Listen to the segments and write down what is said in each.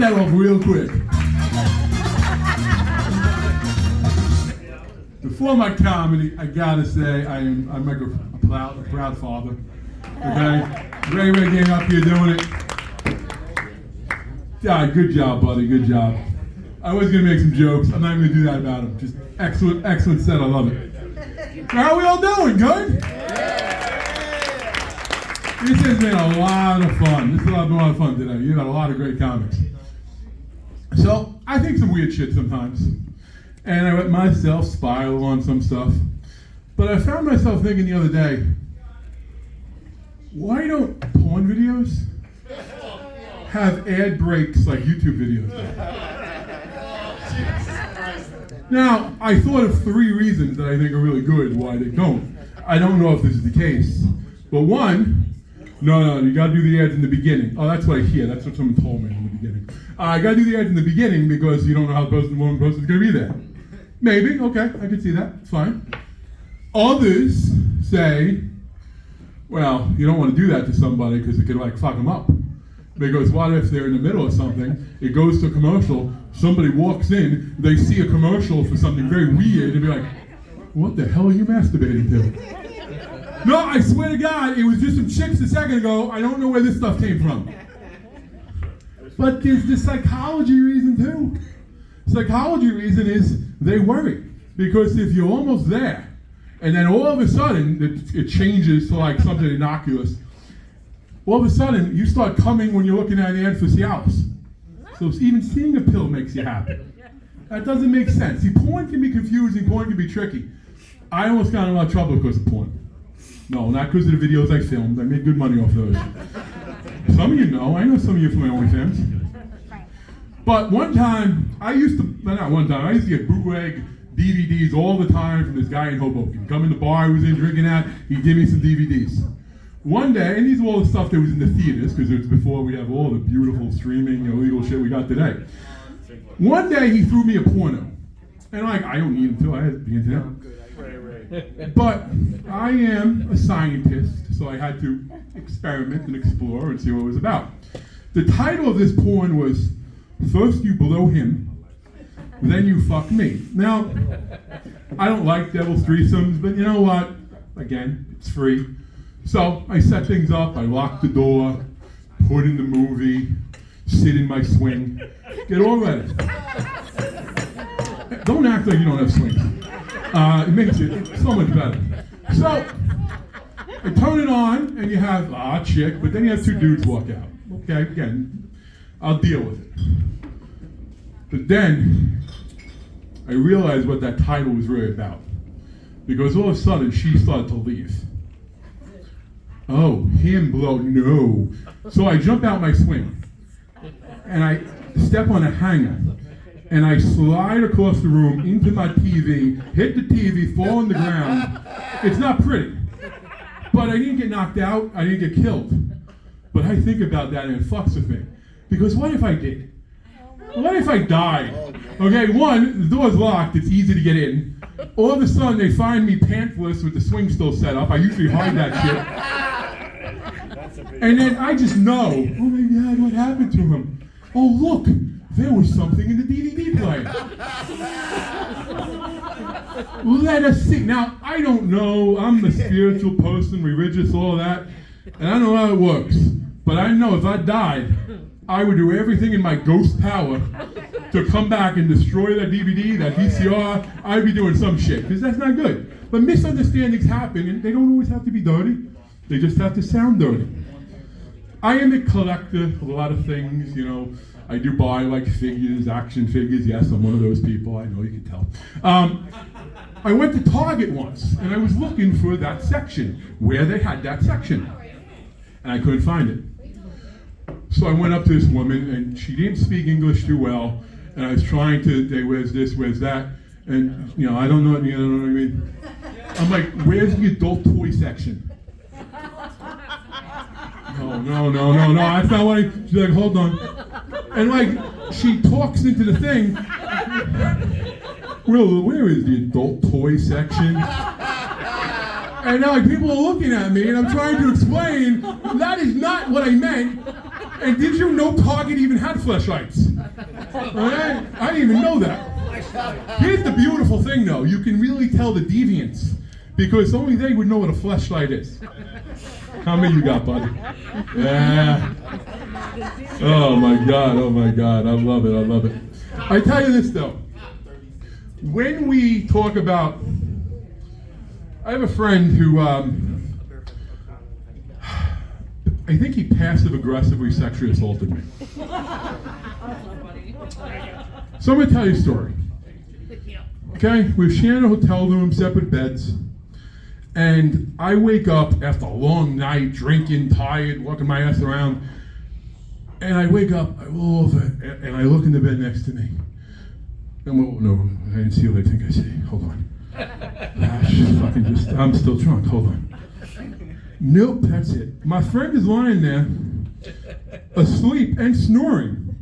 that off real quick. Before my comedy, I gotta say I'm like a proud father. Okay, Ray getting up here doing it. Yeah, good job, buddy. Good job. I was gonna make some jokes. I'm not even gonna do that about him. Just excellent set. I love it. How are we all doing? Good? This has been a lot of fun. This has been a lot of fun today. You've had a lot of great comics. So, I think some weird shit sometimes. And I let myself spiral on some stuff. But I found myself thinking the other day, why don't porn videos have ad breaks like YouTube videos do? Now, I thought of 3 reasons that I think are really good why they don't. I don't know if this is the case. But one, no, you gotta do the ads in the beginning. Oh, that's what I hear. That's what someone told me in the beginning. I gotta do the ads in the beginning because you don't know how the one person's gonna be there. Maybe, okay, I can see that. It's fine. Others say, well, you don't want to do that to somebody because it could like fuck them up. Because what if they're in the middle of something, it goes to a commercial, somebody walks in, they see a commercial for something very weird, and be like, what the hell are you masturbating to? No, I swear to God, it was just some chicks a second ago, I don't know where this stuff came from. But there's the psychology reason too. Psychology reason is they worry. Because if you're almost there, and then all of a sudden it changes to like something innocuous, all of a sudden you start coming when you're looking at an ad for Cialis. So even seeing a pill makes you happy. That doesn't make sense. See, porn can be confusing, porn can be tricky. I almost got in a lot of trouble because of porn. No, not because of the videos I filmed. I made good money off those. Some of you know. I know some of you from my OnlyFans. But one time, I used to get bootleg DVDs all the time from this guy in Hoboken. Come in the bar I was in, drinking at, he'd give me some DVDs. One day, and these are all the stuff that was in the theaters, because it was before we have all the beautiful streaming, illegal shit we got today. One day, he threw me a porno. And like, I don't need him to, I had the internet. But I am a scientist, so I had to experiment and explore and see what it was about. The title of this porn was, First You Blow Him, Then You Fuck Me. Now, I don't like devil's threesomes, but you know what? Again, it's free. So I set things up, I lock the door, put in the movie, sit in my swing, get all ready. Don't act like you don't have swings. It makes it so much better. So, I turn it on, and you have a chick, but then you have 2 dudes walk out. Okay, again, I'll deal with it. But then, I realized what that title was really about. Because all of a sudden, she started to leave. Oh, him blow, no. So I jump out my swing, and I step on a hanger, and I slide across the room into my TV, hit the TV, fall on the ground. It's not pretty. But I didn't get knocked out, I didn't get killed. But I think about that and it fucks with me. Because what if I did? What if I died? Okay, one, the door's locked, it's easy to get in. All of a sudden they find me pantless with the swing still set up. I usually hide that shit. And then I just know, oh my God, what happened to him? Oh look, there was something in the DVD player. Let us see. Now, I don't know, I'm a spiritual person, religious, all that, and I don't know how it works. But I know if I died, I would do everything in my ghost power to come back and destroy that DVD, that VCR. I'd be doing some shit, because that's not good. But misunderstandings happen, and they don't always have to be dirty. They just have to sound dirty. I am a collector of a lot of things, I do buy like figures, action figures. Yes, I'm one of those people. I know you can tell. I went to Target once, and I was looking for that section, where they had that section. And I couldn't find it. So I went up to this woman, and she didn't speak English too well. And I was trying to say, where's this, where's that? And, I don't know what I mean. I'm like, where's the adult toy section? No, that's not what she's like, hold on. And like, she talks into the thing. Well, where is the adult toy section? And now like people are looking at me and I'm trying to explain, that is not what I meant. And did you know Target even had fleshlights? Right? I didn't even know that. Here's the beautiful thing though, you can really tell the deviants because only they would know what a fleshlight is. How many you got, buddy? Yeah. Oh my God, I love it. I tell you this though, when we talk about, I have a friend who, I think he passive-aggressively sexually assaulted me. So I'm going to tell you a story. Okay, we're sharing a hotel room, separate beds, and I wake up after a long night, drinking, tired, walking my ass around, and I wake up, I roll over, and I look in the bed next to me. And no, I didn't see what I think I see. Hold on. I'm still drunk. Hold on. Nope, that's it. My friend is lying there, asleep and snoring,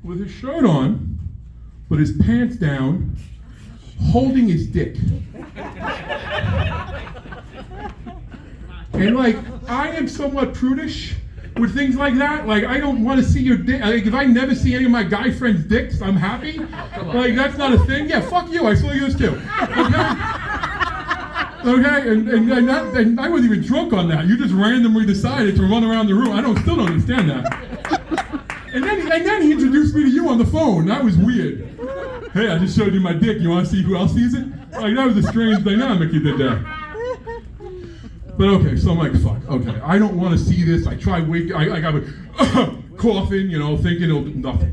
with his shirt on, with his pants down, holding his dick. And like, I am somewhat prudish with things like that. Like, I don't want to see your dick. Like, if I never see any of my guy friends' dicks, I'm happy. Like, that's not a thing. Yeah, fuck you. I saw yours too. Okay, and I wasn't even drunk on that. You just randomly decided to run around the room. I still don't understand that. And then he introduced me to you on the phone. That was weird. Hey, I just showed you my dick. You want to see who else sees it? Like, that was a strange dynamic you did there. But okay, so I'm like, fuck, okay, I don't want to see this. I try waking, I got coughing, thinking it'll do nothing.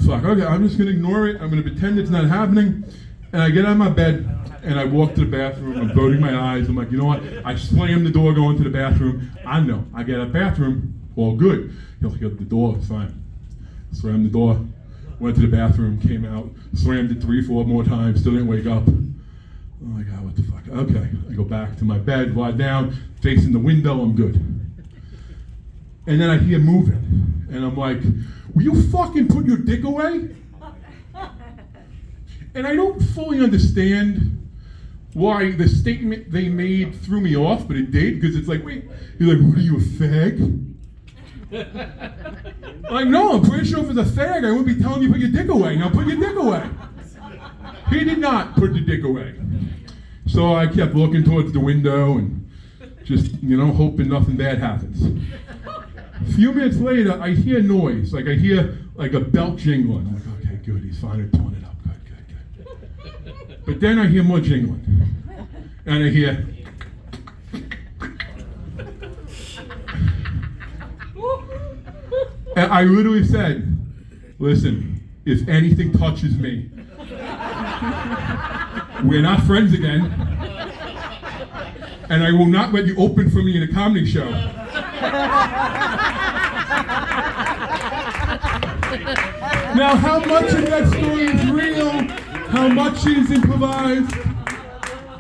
Fuck, okay, I'm just gonna ignore it. I'm gonna pretend it's not happening. And I get out of my bed and I walk to the bathroom. I'm burning my eyes. I'm like, you know what? I slam the door, go into the bathroom. I know, I get out of the bathroom, all good. He'll hit the door, fine. Slammed the door, went to the bathroom, came out, slammed it 3-4 more times, still didn't wake up. Oh my God, what the fuck? Okay, I go back to my bed, lie down, facing the window, I'm good. And then I hear moving, and I'm like, will you fucking put your dick away? And I don't fully understand why the statement they made threw me off, but it did, because it's like, wait, you're like, what are you, a fag? Like, no, I'm pretty sure if it's a fag, I wouldn't be telling you to put your dick away. Now put your dick away. He did not put the dick away. So I kept looking towards the window and just, hoping nothing bad happens. A few minutes later, I hear noise. Like I hear like a belt jingling. I'm like, okay, good, he's finally pulling it up. Good. But then I hear more jingling. And I hear, and I literally said, listen, if anything touches me, we're not friends again, and I will not let you open for me in a comedy show. Now, how much of that story is real? How much is improvised?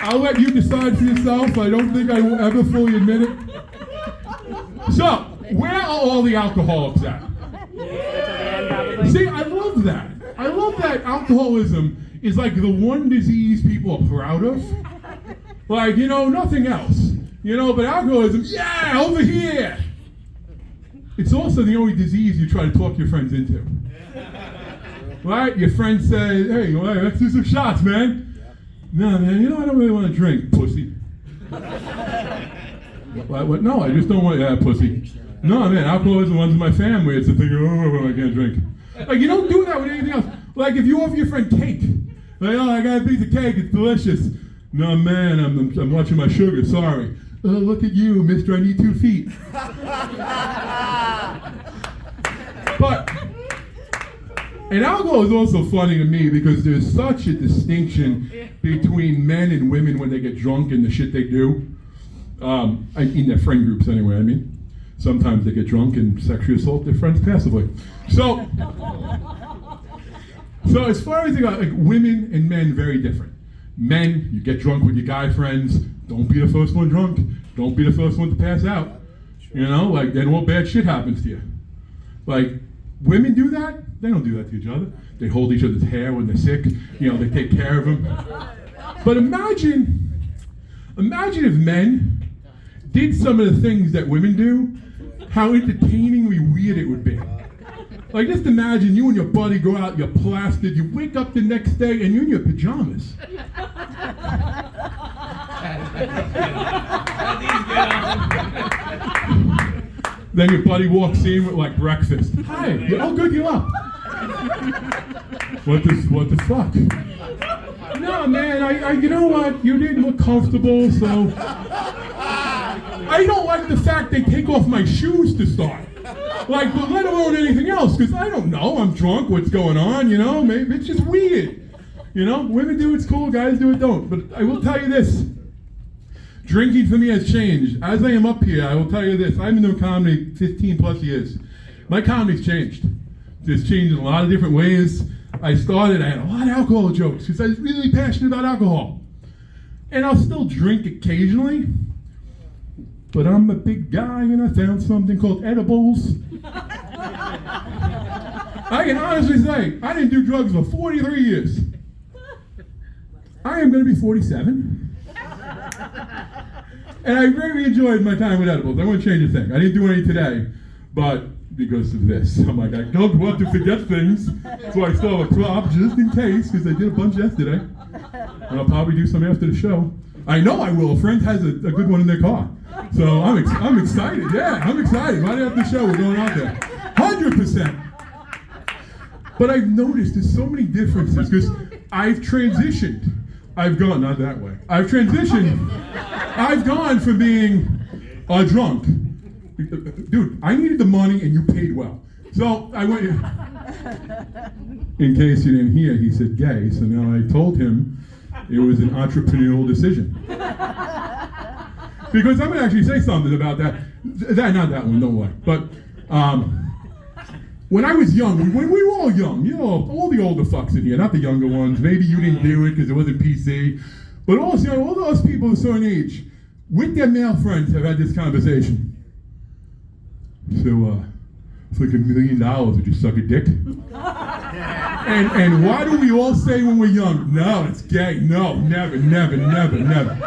I'll let you decide for yourself. I don't think I will ever fully admit it. So, where are all the alcoholics at? See, I love that. I love that alcoholism is like the one disease people are proud of. Like, nothing else. But alcoholism, yeah, over here. It's also the only disease you try to talk your friends into. Right? Your friend says, hey, let's do some shots, man. No, man, I don't really want to drink, pussy. What? No, I just don't want pussy. No, man, alcoholism runs in my family. It's a thing, I can't drink. Like, you don't do that with anything else. Like, if you offer your friend cake, like, I got a piece of cake, it's delicious. No, man, I'm watching my sugar, sorry. Oh, look at you, mister, I need 2 feet. But, and alcohol is also funny to me because there's such a distinction between men and women when they get drunk and the shit they do. In their friend groups anyway, I mean. Sometimes they get drunk and sexually assault their friends passively. So as far as like women and men, very different. Men, you get drunk with your guy friends. Don't be the first one drunk. Don't be the first one to pass out. Like then all bad shit happens to you. Like women do that. They don't do that to each other. They hold each other's hair when they're sick. They take care of them. But imagine if men did some of the things that women do, how entertainingly weird it would be. Like, just imagine you and your buddy go out, you're plastered, you wake up the next day and you're in your pajamas. Then your buddy walks in with like breakfast. Hi, oh good, you're up. What the fuck? No man, I you know what? You didn't look comfortable, so I don't like the fact they take off my shoes to start. Like, but let alone anything else, because I don't know, I'm drunk, what's going on, you know? Maybe it's just weird. You know, women do it's cool, guys do it don't. But I will tell you this. Drinking for me has changed. As I am up here, I will tell you this. I've been doing comedy 15 plus years. My comedy's changed. It's changed in a lot of different ways. I had a lot of alcohol jokes because I was really passionate about alcohol. And I'll still drink occasionally, but I'm a big guy and I found something called edibles. I can honestly say, I didn't do drugs for 43 years. I am going to be 47. And I really enjoyed my time with edibles. I won't change a thing. I didn't do any today, but because of this. I'm like, I don't want to forget things, so I still have a prop just in case, because I did a bunch yesterday. And I'll probably do some after the show. I know I will. A friend has a good one in their car. So I'm excited. Yeah, I'm excited. Right after the show, we're going out there. 100%. But I've noticed there's so many differences, because I've transitioned. I've gone, not that way. I've transitioned. I've gone from being a drunk. Dude, I needed the money and you paid well. So I went, in case you didn't hear, he said gay. So now I told him it was an entrepreneurial decision. Because I'm going to actually say something about that. Not that one, don't worry. But when I was young, when we were all young, you know, all the older fucks in here, not the younger ones. Maybe you didn't do it because it wasn't PC. But also, all those people of a certain age, with their male friends, have had this conversation. So, for like $1 million, would you suck a dick? And why do we all say when we're young, no, it's gay, no, never, never, never, never.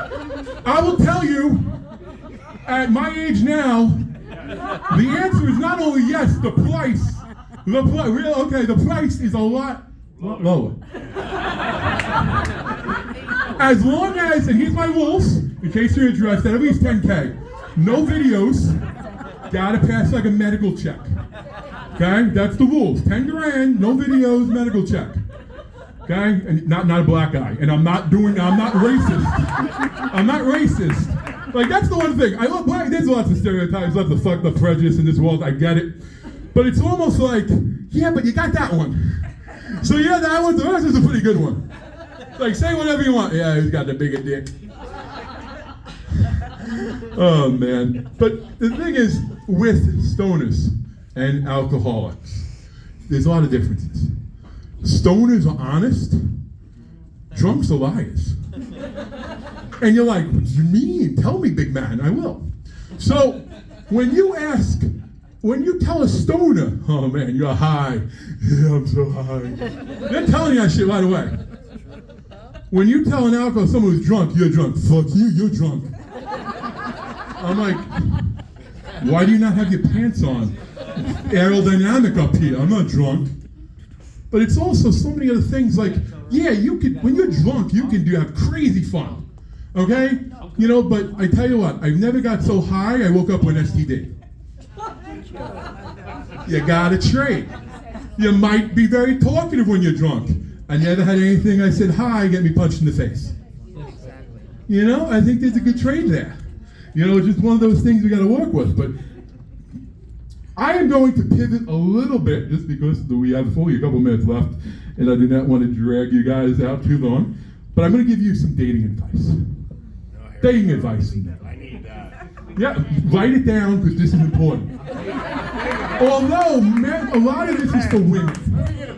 I will tell you, at my age now, the answer is not only yes, the price is a lot lower. As long as, and here's my rules, in case you're interested, at least 10K. No videos, gotta pass like a medical check. Okay, that's the rules. 10 grand, no videos, medical check. Okay, and not a black guy. And I'm not racist. I'm not racist. Like, that's the one thing. I love black, there's lots of stereotypes, lots of fucked up prejudice in this world, I get it. But it's almost like, yeah, but you got that one. So yeah, that one, the rest is a pretty good one. Like, say whatever you want. Yeah, he's got the bigger dick. Oh, man. But the thing is, with stoners and alcoholics, there's a lot of differences. Stoners are honest. Drunks are liars. And you're like, what do you mean? Tell me, big man, I will. So, when you tell a stoner, oh man, you're high. Yeah, I'm so high. They're telling you that shit right away. When you tell an alcoholic, someone who's drunk, you're drunk. Fuck you, you're drunk. I'm like, why do you not have your pants on? It's aerodynamic up here. I'm not drunk. But it's also so many other things like, yeah, you could, when you're drunk, you can have crazy fun. Okay? You know, but I tell you what, I've never got so high, I woke up with an STD. You gotta trade. You might be very talkative when you're drunk. I never had anything I said hi get me punched in the face. You know, I think there's a good trade there. You know, it's just one of those things we gotta work with. But I am going to pivot a little bit just because we have only a couple minutes left and I do not want to drag you guys out too long. But I'm gonna give you some dating advice. Dating advice. I need that. Yeah, write it down because this is important. Although, a lot of this is for women.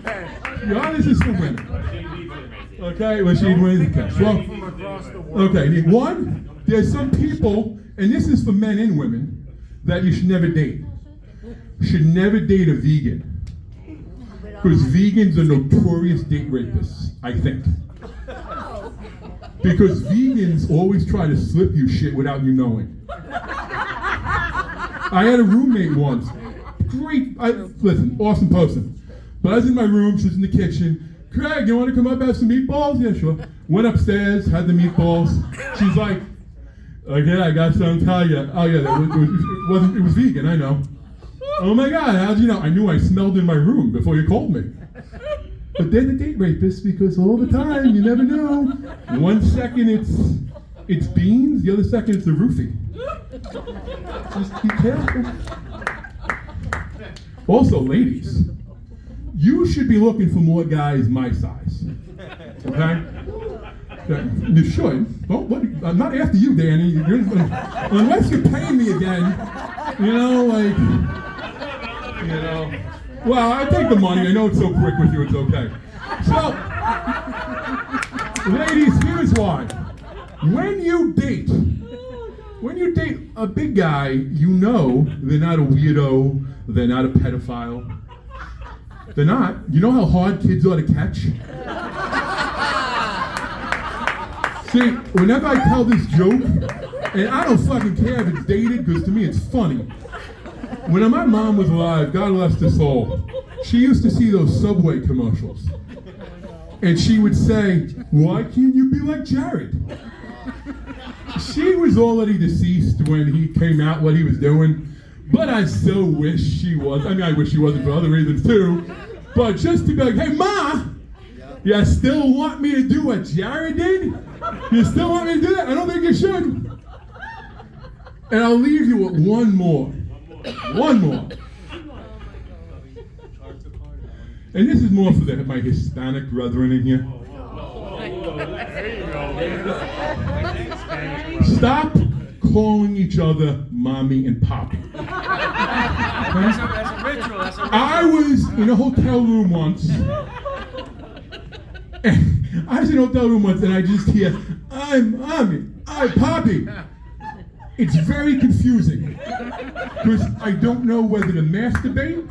A lot of this is for women. Okay, well, she wins the cash. Well, okay, one, there's some people, and this is for men and women, that you should never date. You should never date a vegan. Because vegans are notorious date rapists, I think. Because vegans always try to slip you shit without you knowing. I had a roommate once. Great, listen, awesome person. But I was in my room, she was in the kitchen. Craig, you want to come up and have some meatballs? Yeah, sure. Went upstairs, had the meatballs. She's like, okay, I got something to tell you. Oh yeah, it was vegan, I know. Oh my God, how'd you know? I knew I smelled in my room before you called me. But they're the date rapists because all the time, you never know. 1 second it's beans, the other second it's a roofie. Just be careful. Also, ladies, you should be looking for more guys my size. Okay? You should. Well, I'm not after you, Danny. Unless you're paying me again, well, I take the money. I know it's so quick with you, it's okay. So, ladies, here's why. When you date a big guy, you know they're not a weirdo, they're not a pedophile. They're not. You know how hard kids are to catch? See, whenever I tell this joke, and I don't fucking care if it's dated, because to me it's funny. When my mom was alive, God rest her soul, she used to see those Subway commercials. And she would say, why can't you be like Jared? She was already deceased when he came out, what he was doing. But I so wish she was. I mean, I wish she wasn't for other reasons too. But just to be like, hey, Ma, you still want me to do what Jared did? You still want me to do that? I don't think you should. And I'll leave you with one more. One more. And this is more for my Hispanic brethren in here. Stop calling each other mommy and poppy. That's a ritual. I was in a hotel room once. And I just hear, I'm mommy, I'm poppy. It's very confusing because I don't know whether to masturbate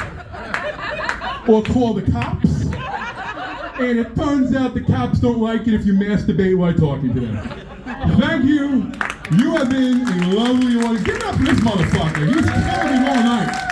or call the cops. And it turns out the cops don't like it if you masturbate while talking to them. Thank you. You have been a lovely one. Give it up for this motherfucker. He's killing me all night.